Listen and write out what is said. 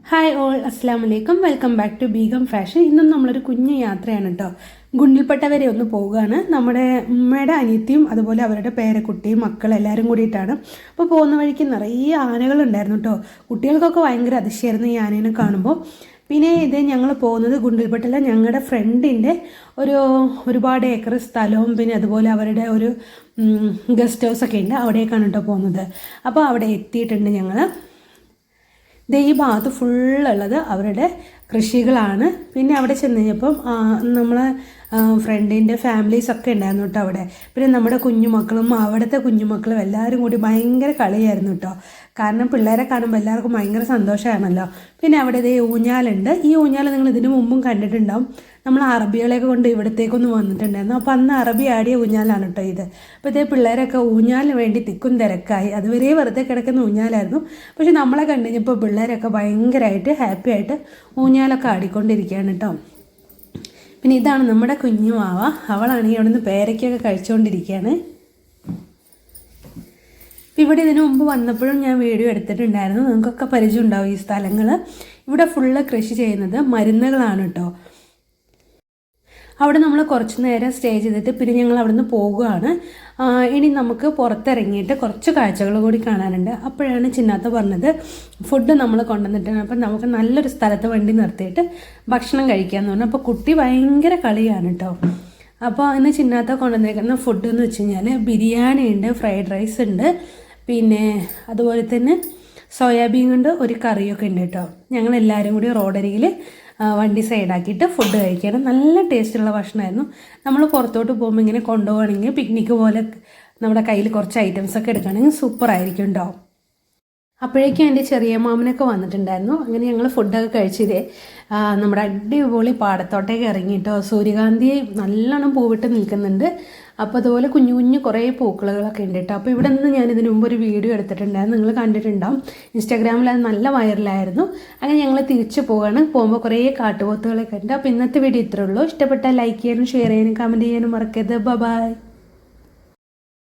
Hi all, അസ്സാം വലൈക്കും. Welcome back to Begum Fashion. ഇന്നും നമ്മളൊരു കുഞ്ഞു യാത്രയാണ് കേട്ടോ. ഗുണ്ടിൽപ്പട്ട വരെ ഒന്ന് പോവുകയാണ്. നമ്മുടെ ഉമ്മയുടെ അനിയത്തിയും അതുപോലെ അവരുടെ പേരക്കുട്ടിയും മക്കളെല്ലാവരും കൂടിയിട്ടാണ്. അപ്പോൾ പോകുന്ന വഴിക്ക് നിറയെ ആനകളുണ്ടായിരുന്നു കേട്ടോ. കുട്ടികൾക്കൊക്കെ ഭയങ്കര അതിശയമായിരുന്നു ഈ ആനേനെ കാണുമ്പോൾ. പിന്നെ ഇത് ഞങ്ങൾ പോകുന്നത് ഗുണ്ടിൽപ്പട്ടിലെ ഞങ്ങളുടെ ഫ്രണ്ടിൻ്റെ ഒരുപാട് ഏക്കർ സ്ഥലവും പിന്നെ അതുപോലെ അവരുടെ ഒരു ഗസ്റ്റ് ഹൗസൊക്കെ ഉണ്ട്. അവിടേക്കാണ് കേട്ടോ പോകുന്നത്. അപ്പോൾ അവിടെ എത്തിയിട്ടുണ്ട് ഞങ്ങൾ. ഈ ഭാഗത്ത് ഫുള്ളുള്ളത് അവരുടെ കൃഷികളാണ്. പിന്നെ അവിടെ ചെന്ന് കഴിഞ്ഞപ്പം നമ്മളെ ഫ്രണ്ടിൻ്റെ ഫാമിലീസൊക്കെ ഉണ്ടായിരുന്നു കേട്ടോ അവിടെ. പിന്നെ നമ്മുടെ കുഞ്ഞുമക്കളും അവിടുത്തെ കുഞ്ഞുമക്കളും എല്ലാവരും കൂടി ഭയങ്കര കളിയായിരുന്നു കേട്ടോ. കാരണം പിള്ളേരെ കാണുമ്പോൾ എല്ലാവർക്കും ഭയങ്കര സന്തോഷമാണല്ലോ. പിന്നെ അവിടെ ഊഞ്ഞാലുണ്ട്. ഈ ഊഞ്ഞാൽ നിങ്ങൾ ഇതിനു മുമ്പും കണ്ടിട്ടുണ്ടാവും. നമ്മൾ അറബികളെയൊക്കെ കൊണ്ട് ഇവിടത്തേക്കൊന്ന് വന്നിട്ടുണ്ടായിരുന്നു. അപ്പോൾ അന്ന് അറബി ആടിയ ഊഞ്ഞാലാണ് കേട്ടോ ഇത്. അപ്പോൾ പിള്ളേരൊക്കെ ഊഞ്ഞാലിന് വേണ്ടി തിക്കും തിരക്കായി. അതുവരെ വെറുതെ കിടക്കുന്ന ഊഞ്ഞാലായിരുന്നു. പക്ഷെ നമ്മളെ കണ്ടു കഴിഞ്ഞപ്പോൾ പിള്ളേരൊക്കെ ഭയങ്കരമായിട്ട് ഹാപ്പി ആയിട്ട് ഊഞ്ഞാലൊക്കെ ആടിക്കൊണ്ടിരിക്കുകയാണ് കേട്ടോ. പിന്നെ ഇതാണ് നമ്മുടെ കുഞ്ഞു മാവ. അവളാണെങ്കിൽ അവിടെ നിന്ന് പേരയ്ക്കൊക്കെ കഴിച്ചുകൊണ്ടിരിക്കുകയാണ്. ഇവിടെ ഇതിനു മുമ്പ് വന്നപ്പോഴും ഞാൻ വീഡിയോ എടുത്തിട്ടുണ്ടായിരുന്നു. നിങ്ങൾക്കൊക്കെ പരിചയം ഉണ്ടാവും ഈ സ്ഥലങ്ങൾ. ഇവിടെ ഫുള്ള് കൃഷി ചെയ്യുന്നത് മരുന്നുകളാണ് കേട്ടോ. അവിടെ നമ്മൾ കുറച്ച് നേരം സ്റ്റേ ചെയ്തിട്ട് പിന്നെ ഞങ്ങൾ അവിടെ നിന്ന് പോകുകയാണ്. ഇനി നമുക്ക് പുറത്തിറങ്ങിയിട്ട് കുറച്ച് കാഴ്ചകൾ കൂടി കാണാനുണ്ട്. അപ്പോഴാണ് ചിന്നാത്ത പറഞ്ഞത് ഫുഡ് നമ്മൾ കൊണ്ടുവന്നിട്ടാണ്. അപ്പം നമുക്ക് നല്ലൊരു സ്ഥലത്ത് വണ്ടി നിർത്തിയിട്ട് ഭക്ഷണം കഴിക്കാമെന്ന് പറഞ്ഞു. അപ്പോൾ കുട്ടി ഭയങ്കര കളിയാണ് കേട്ടോ. അപ്പോൾ ഇന്ന് ചിന്നാത്ത കൊണ്ടുവന്നേക്കുന്ന ഫുഡ് എന്ന് വെച്ച് കഴിഞ്ഞാൽ ബിരിയാണി ഉണ്ട്, ഫ്രൈഡ് റൈസ് ഉണ്ട്, പിന്നെ അതുപോലെ തന്നെ സോയാബീൻ കൊണ്ട് ഒരു കറിയൊക്കെ ഉണ്ട് കേട്ടോ. ഞങ്ങളെല്ലാവരും കൂടി റോഡരികിൽ വണ്ടി സൈഡാക്കിയിട്ട് ഫുഡ് കഴിക്കാൻ നല്ല ടേസ്റ്റുള്ള ഭക്ഷണമായിരുന്നു. നമ്മൾ പുറത്തോട്ട് പോകുമ്പോൾ ഇങ്ങനെ കൊണ്ടുപോകണമെങ്കിൽ പിക്നിക്ക് പോലെ നമ്മുടെ കയ്യിൽ കുറച്ച് ഐറ്റംസൊക്കെ എടുക്കുകയാണെങ്കിൽ സൂപ്പറായിരിക്കും കേട്ടോ. അപ്പോഴേക്കും എൻ്റെ ചെറിയ മാമനൊക്കെ വന്നിട്ടുണ്ടായിരുന്നു. അങ്ങനെ ഞങ്ങൾ ഫുഡൊക്കെ കഴിച്ചതേ നമ്മുടെ അടിപൊളി പാടത്തോട്ടേക്ക് ഇറങ്ങിയിട്ടോ. സൂര്യകാന്തി നല്ലോണം പൂവിട്ട് നിൽക്കുന്നുണ്ട്. അപ്പോൾ അതുപോലെ കുഞ്ഞു കുഞ്ഞു കുറേ പൂക്കളുകളൊക്കെ ഉണ്ട് കേട്ടോ. അപ്പോൾ ഇവിടെ നിന്ന് ഞാൻ ഇതിനു മുമ്പ് ഒരു വീഡിയോ എടുത്തിട്ടുണ്ടായിരുന്നു. നിങ്ങൾ കണ്ടിട്ടുണ്ടാവും. ഇൻസ്റ്റാഗ്രാമിൽ അത് നല്ല വൈറലായിരുന്നു. അങ്ങനെ ഞങ്ങൾ തിരിച്ചു പോവുകയാണ്. പോകുമ്പോൾ കുറേ കാട്ടുപോത്തുകളൊക്കെ ഉണ്ട്. അപ്പോൾ ഇന്നത്തെ വീഡിയോ ഇത്രേ ഉള്ളൂ. ഇഷ്ടപ്പെട്ടാൽ ലൈക്ക് ചെയ്യാനും ഷെയർ ചെയ്യാനും കമൻറ്റ് ചെയ്യാനും മറക്കരുത്. ബൈ.